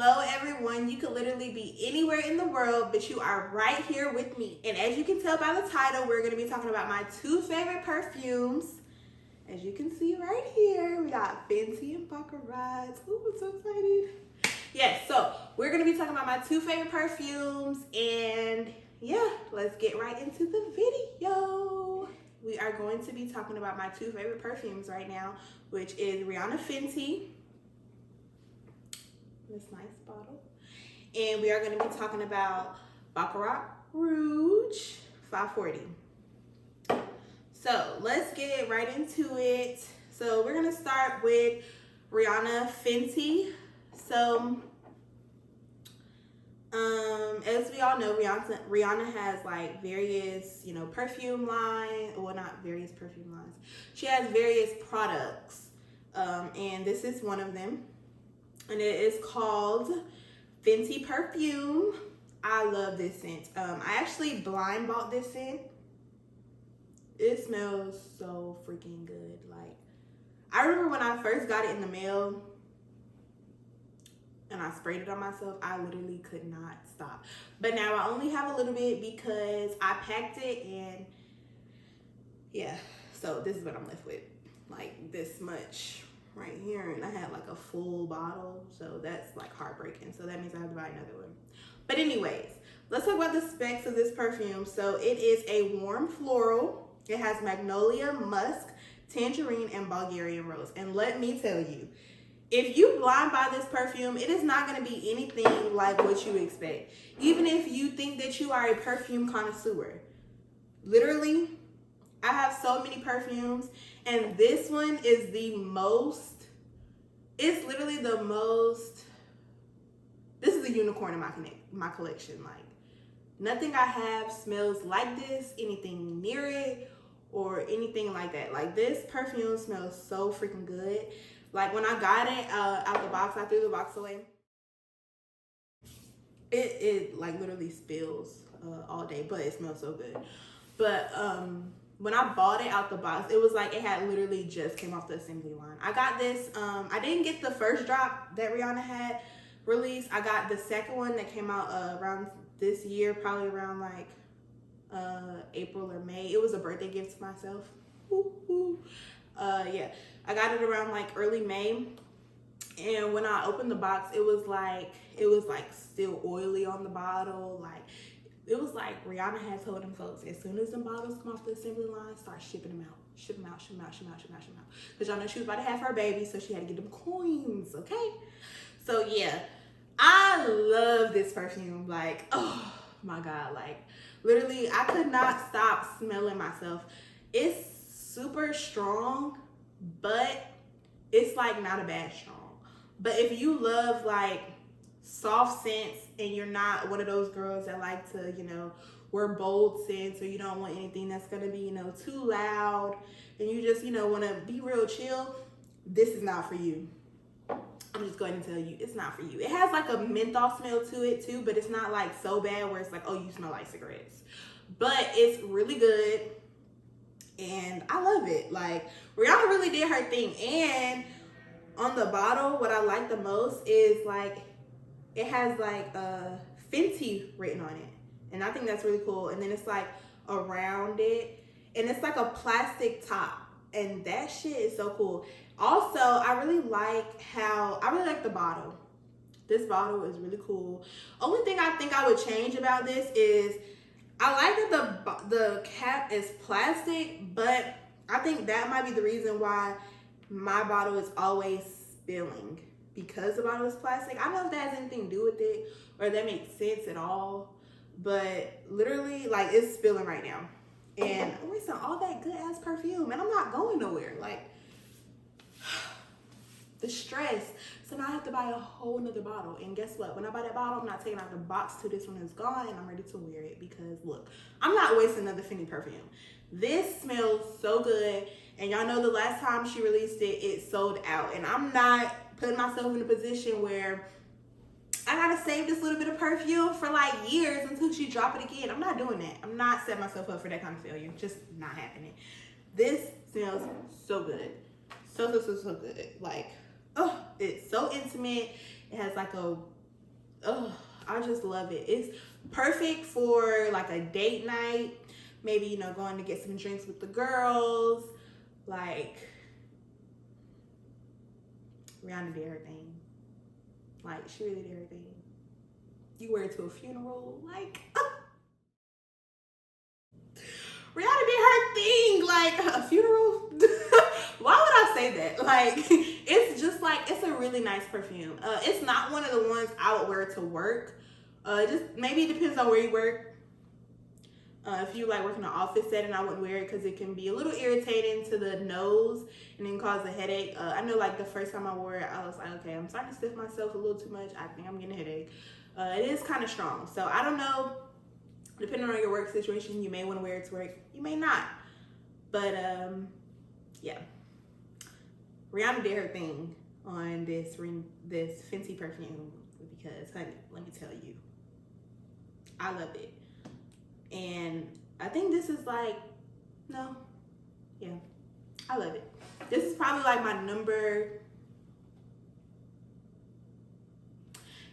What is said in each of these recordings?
Hello everyone, you could literally be anywhere in the world, but you are right here with me. And as you can tell by the title, we're going to be talking about my two favorite perfumes. As you can see right here, we got Fenty and Baccarat. Ooh, I'm so excited. Yes, so we're going to be talking about my two favorite perfumes, and yeah, let's get right into the video. We are going to be talking about my two favorite perfumes right now, which is Rihanna Fenty, this nice bottle, and we are going to be talking about Baccarat Rouge 540. So let's get right into it. So we're going to start with Rihanna Fenty. So as we all know, Rihanna has like various, perfume line. Well, not various perfume lines. She has various products, and this is one of them. And it is called Fenty Parfume. I love this scent. I actually blind bought this scent. It smells so freaking good. Like, I remember when I first got it in the mail and I sprayed it on myself, I literally could not stop. But now I only have a little bit because I packed it, and yeah, so this is what I'm left with. Like this much right here, and I had like a full bottle, so that's like heartbreaking. So that means I have to buy another one. But anyways, let's talk about the specs of this perfume. So it is a warm floral. It has magnolia, musk, tangerine, and Bulgarian rose. And let me tell you, if you blind buy this perfume, it is not going to be anything like what you expect. Even if you think that you are a perfume connoisseur. Literally, I have so many perfumes, and this one is the most, it's literally the most, this is a unicorn in my collection. Like, nothing I have smells like this, anything near it, or anything like that. Like, this perfume smells so freaking good. Like, when I got it out the box, I threw the box away. It like literally spills all day, but it smells so good. But when I bought it out the box, it was like it had literally just came off the assembly line. I got this, I didn't get the first drop that Rihanna had released. I got the second one that came out around this year, probably around like April or May. It was a birthday gift to myself. Yeah, I got it around like early May. And when I opened the box, it was like still oily on the bottle. Like, it was like Rihanna had told them folks, as soon as them bottles come off the assembly line, start shipping them out. Ship them out. Because y'all know she was about to have her baby, so she had to get them coins, okay? So yeah, I love this perfume. Like, oh my God. Like, literally, I could not stop smelling myself. It's super strong, but it's like not a bad strong. But if you love like soft scents and you're not one of those girls that like to, wear bold scents, or you don't want anything that's gonna be, too loud, and you just, want to be real chill, this is not for you. I'm just going to tell you, it's not for you. It has like a menthol smell to it too, but it's not like so bad where it's like, oh, you smell like cigarettes. But it's really good, and I love it. Like, Rihanna really did her thing. And on the bottle, what I like the most is like, it has like Fenty written on it, and I think that's really cool. And then it's like around it, and it's like a plastic top, and that shit is so cool. Also, I really like the bottle. This bottle is really cool. Only thing I think I would change about this is I like that the cap is plastic, but I think that might be the reason why my bottle is always spilling, because the bottle is plastic. I don't know if that has anything to do with it or if that makes sense at all, but literally, like, it's spilling right now. And I'm wasting all that good ass perfume, and I'm not going nowhere. Like, the stress. So now I have to buy a whole nother bottle. And guess what? When I buy that bottle, I'm not taking out the box till this one is gone, and I'm ready to wear it, because look, I'm not wasting another Fenty perfume. This smells so good. And y'all know the last time she released it, it sold out. And I'm not putting myself in a position where I gotta save this little bit of perfume for like years until she drop it again. I'm not doing that. I'm not setting myself up for that kind of failure. Just not happening. This smells so good. So good. Like, oh, it's so intimate. It has like a Oh, I just love it. It's perfect for like a date night. Maybe, you know, going to get some drinks with the girls. Like, Rihanna did her thing. Like, she really did her thing. You wear it to a funeral. Like, Rihanna did her thing. Like, a funeral? Why would I say that? Like, it's just like, it's a really nice perfume. It's not one of the ones I would wear to work. Just maybe it depends on where you work. If you like work in an office setting, I wouldn't wear it because it can be a little irritating to the nose and then cause a headache. I know like the first time I wore it, I was like, okay, I'm starting to stiff myself a little too much. I think I'm getting a headache. It is kind of strong. So I don't know, depending on your work situation, you may want to wear it to work. You may not. But yeah. Rihanna did her thing on this Fenty perfume because, honey, let me tell you, I love it. And I think this is like, no, yeah, I love it. This is probably like my number.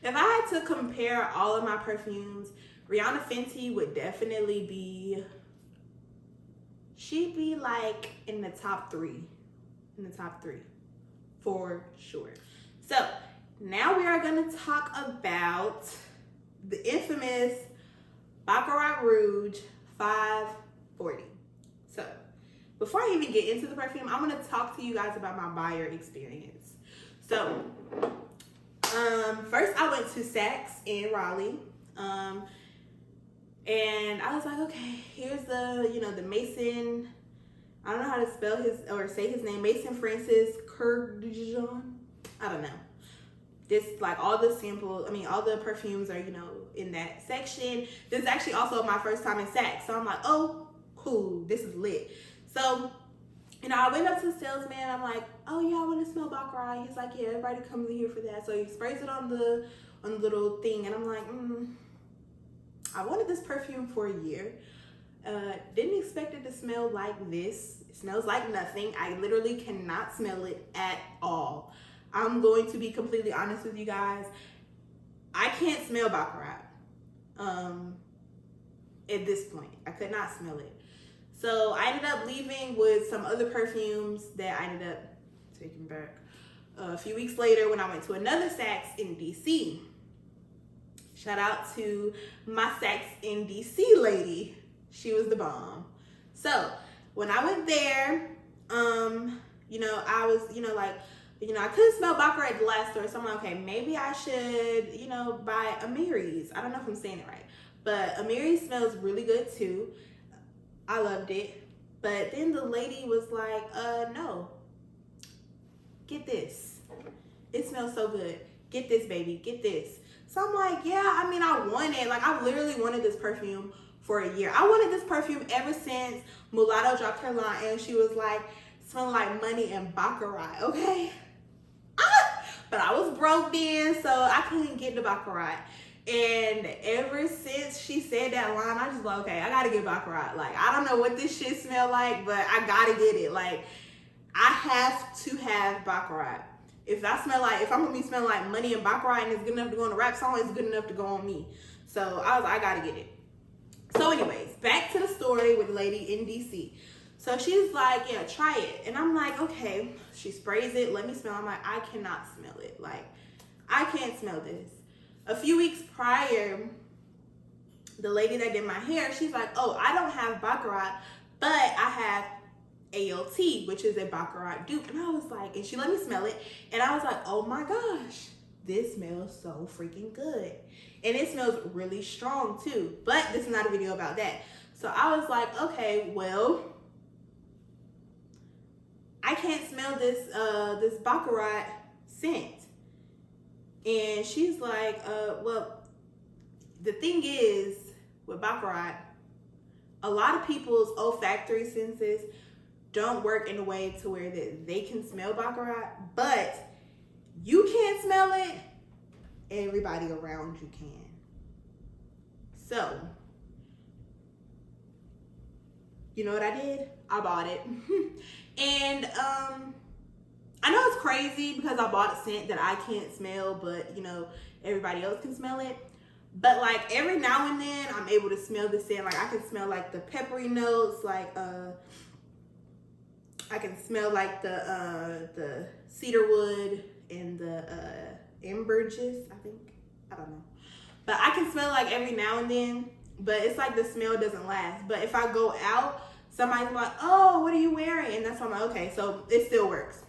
If I had to compare all of my perfumes, Rihanna Fenty would definitely be, she'd be like in the top three, for sure. So now we are gonna talk about the infamous Baccarat Rouge 540. So before I even get into the perfume, I want to talk to you guys about my buyer experience. So first I went to Saks in Raleigh. And I was like, okay, here's the, you know, the Mason, I don't know how to spell his or say his name, Mason Francis Kurkdjian. I don't know. This, like, all the all the perfumes are, you know, in that section. This is actually also my first time in Saks. So I'm like, oh, cool, this is lit. So, you know, I went up to the salesman. I'm like, oh yeah, I want to smell Baccarat. He's like, yeah, everybody comes in here for that. So he sprays it on the little thing. And I'm like, I wanted this perfume for a year. Didn't expect it to smell like this. It smells like nothing. I literally cannot smell it at all. I'm going to be completely honest with you guys. I can't smell Baccarat. At this point, I could not smell it. So I ended up leaving with some other perfumes that I ended up taking back a few weeks later when I went to another Saks in DC. Shout out to my Saks in DC lady. She was the bomb. So when I went there, you know, I was, you know, like, you know, I couldn't smell Baccarat at the last store. So I'm like, okay, maybe I should, you know, buy Amiri's. I don't know if I'm saying it right. But Amiri's smells really good too. I loved it. But then the lady was like, no. Get this. It smells so good. Get this, baby. Get this. So I'm like, yeah, I mean, I want it. Like, I literally wanted this perfume for a year. I wanted this perfume ever since Mulatto dropped her line and she was like, smelling like money and Baccarat, okay? But I was broke then, so I couldn't get the Baccarat. And ever since she said that line, I just like, okay, I gotta get Baccarat. Like, I don't know what this shit smell like, but I gotta get it. Like, I have to have Baccarat. If I'm gonna be smelling like money and Baccarat and it's good enough to go on a rap song, it's good enough to go on me. So I gotta get it. So anyways, back to the story with the lady in DC. So she's like, yeah, try it. And I'm like, okay. She sprays it, let me smell. I'm like, I cannot smell it. Like, I can't smell this. A few weeks prior, the lady that did my hair, she's like, oh, I don't have Baccarat, but I have ALT, which is a Baccarat dupe. And I was like, and she let me smell it. And I was like, oh my gosh, this smells so freaking good. And it smells really strong too. But this is not a video about that. So I was like, okay, well, I can't smell this this Baccarat scent. And she's like, well, the thing is with Baccarat, a lot of people's olfactory senses don't work in a way to where that they can smell Baccarat, but you can't smell it, everybody around you can. So, you know what I did? I bought it. And I know it's crazy because I bought a scent that I can't smell, but you know, everybody else can smell it. But like every now and then I'm able to smell the scent. Like I can smell like the peppery notes, like I can smell like the cedarwood and the ambergris, I think. I don't know. But I can smell like every now and then, but it's like the smell doesn't last. But if I go out, somebody's like, oh, what are you wearing? And that's why I'm like, okay, so it still works.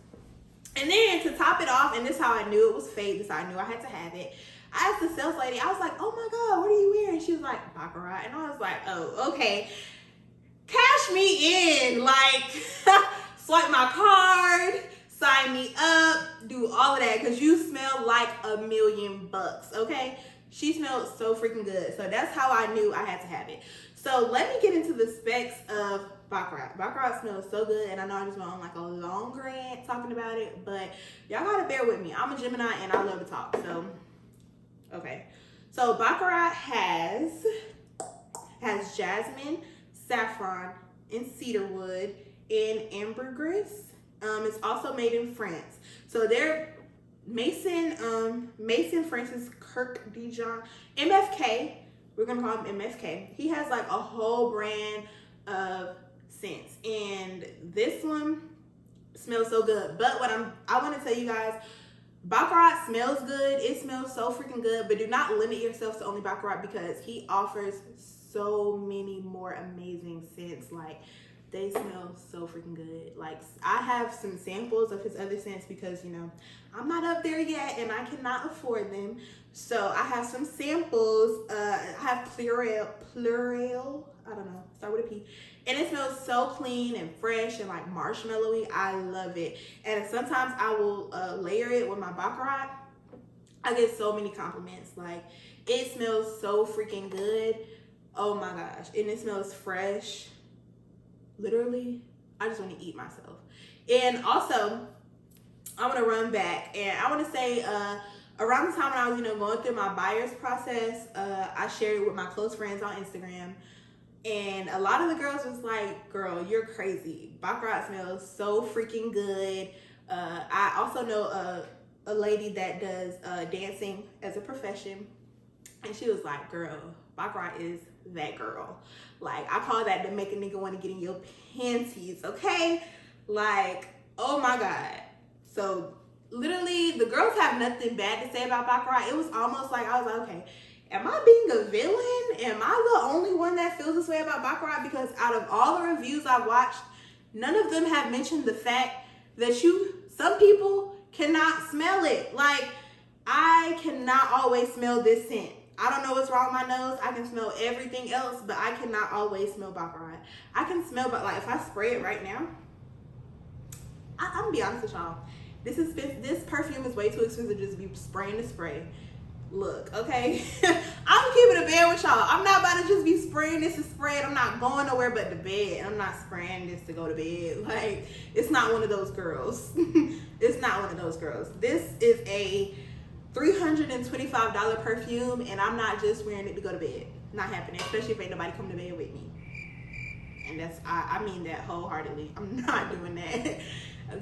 And then to top it off, and this is how I knew it was fake, this is how I knew I had to have it. I asked the sales lady, I was like, oh my God, what are you wearing? She was like, Baccarat. And I was like, oh, okay. Cash me in. Like, swipe my card, sign me up, do all of that, because you smell like $1,000,000, okay? She smelled so freaking good. So that's how I knew I had to have it. So let me get into the specs of Baccarat. Baccarat smells so good, and I know I just went on like a long rant talking about it, but y'all gotta bear with me. I'm a Gemini and I love to talk, so okay. So Baccarat has jasmine, saffron, and cedarwood, and ambergris. It's also made in France. So they're Mason Francis Kirk Dijon, MFK. We're gonna call him MFK. He has like a whole brand of scents, and this one smells so good. But what I want to tell you guys, Baccarat smells good. It smells so freaking good. But do not limit yourself to only Baccarat, because he offers so many more amazing scents. Like, they smell so freaking good. Like, I have some samples of his other scents because, you know, I'm not up there yet and I cannot afford them. So I have some samples. I have Plural, I don't know, start with a P. And it smells so clean and fresh and like marshmallowy. I love it. And sometimes I will layer it with my Baccarat. I get so many compliments. Like, it smells so freaking good. Oh my gosh. And it smells fresh. Literally, I just want to eat myself. And also, I want to run back, and I want to say around the time when I was, you know, going through my buyer's process, I shared it with my close friends on Instagram, and a lot of the girls was like, girl, you're crazy. Baccarat smells so freaking good. I also know a lady that does dancing as a profession, and she was like, girl, Baccarat is that girl. Like, I call that to make a nigga want to get in your panties, okay? Like, oh my God. So literally, the girls have nothing bad to say about Baccarat. It was almost like, I was like, okay, am I being a villain? Am I the only one that feels this way about Baccarat? Because out of all the reviews I watched, none of them have mentioned the fact that some people cannot smell it. Like, I cannot always smell this scent. I don't know what's wrong with my nose. I can smell everything else, but I cannot always smell Baccarat. I can smell, but like if I spray it right now, I'm gonna be honest with y'all. This perfume is way too expensive to just be spraying the spray. Look, okay, I'm keeping it bed with y'all. I'm not about to just be spraying this to spray it. I'm not going nowhere but to bed. I'm not spraying this to go to bed. Like, it's not one of those girls. It's not one of those girls. This is a $325 perfume, and I'm not just wearing it to go to bed. Not happening, especially if ain't nobody come to bed with me. And that's, I mean that wholeheartedly. I'm not doing that.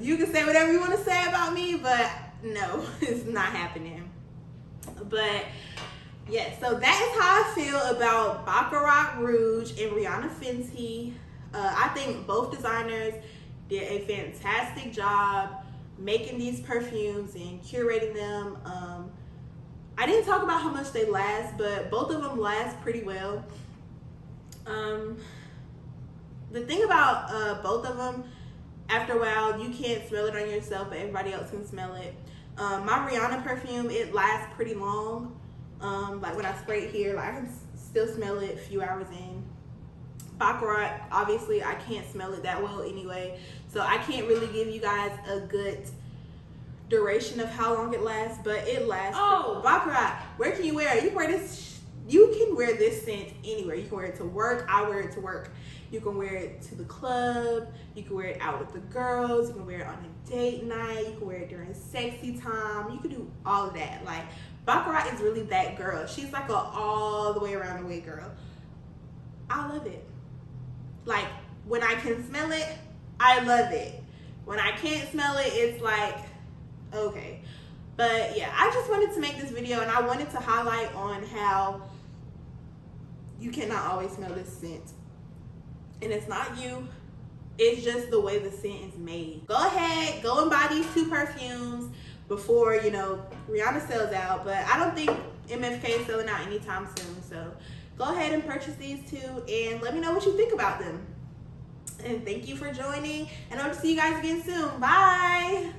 You can say whatever you want to say about me, but no, it's not happening. But yeah, so that is how I feel about Baccarat Rouge and Rihanna Fenty. I think both designers did a fantastic job making these perfumes and curating them. I didn't talk about how much they last, but both of them last pretty well. The thing about both of them, after a while, you can't smell it on yourself, but everybody else can smell it. My Rihanna perfume, it lasts pretty long. Like when I spray it here, like I can still smell it a few hours in. Baccarat, obviously, I can't smell it that well anyway, so I can't really give you guys a good duration of how long it lasts, but it lasts. Oh, Baccarat, where can you wear it? You can wear this. You can wear this scent anywhere. You can wear it to work. I wear it to work. You can wear it to the club. You can wear it out with the girls. You can wear it on a date night. You can wear it during sexy time. You can do all of that. Like, Baccarat is really that girl. She's like a all the way around the way girl. I love it. Like, when I can smell it, I love it. When I can't smell it, it's like, okay. But yeah, I just wanted to make this video, and I wanted to highlight on how you cannot always smell this scent. And it's not you, it's just the way the scent is made. Go ahead, go and buy these 2 perfumes before, you know, Rihanna sells out. But I don't think MFK is selling out anytime soon. So go ahead and purchase these 2 and let me know what you think about them. And thank you for joining, and I hope to see you guys again soon. Bye.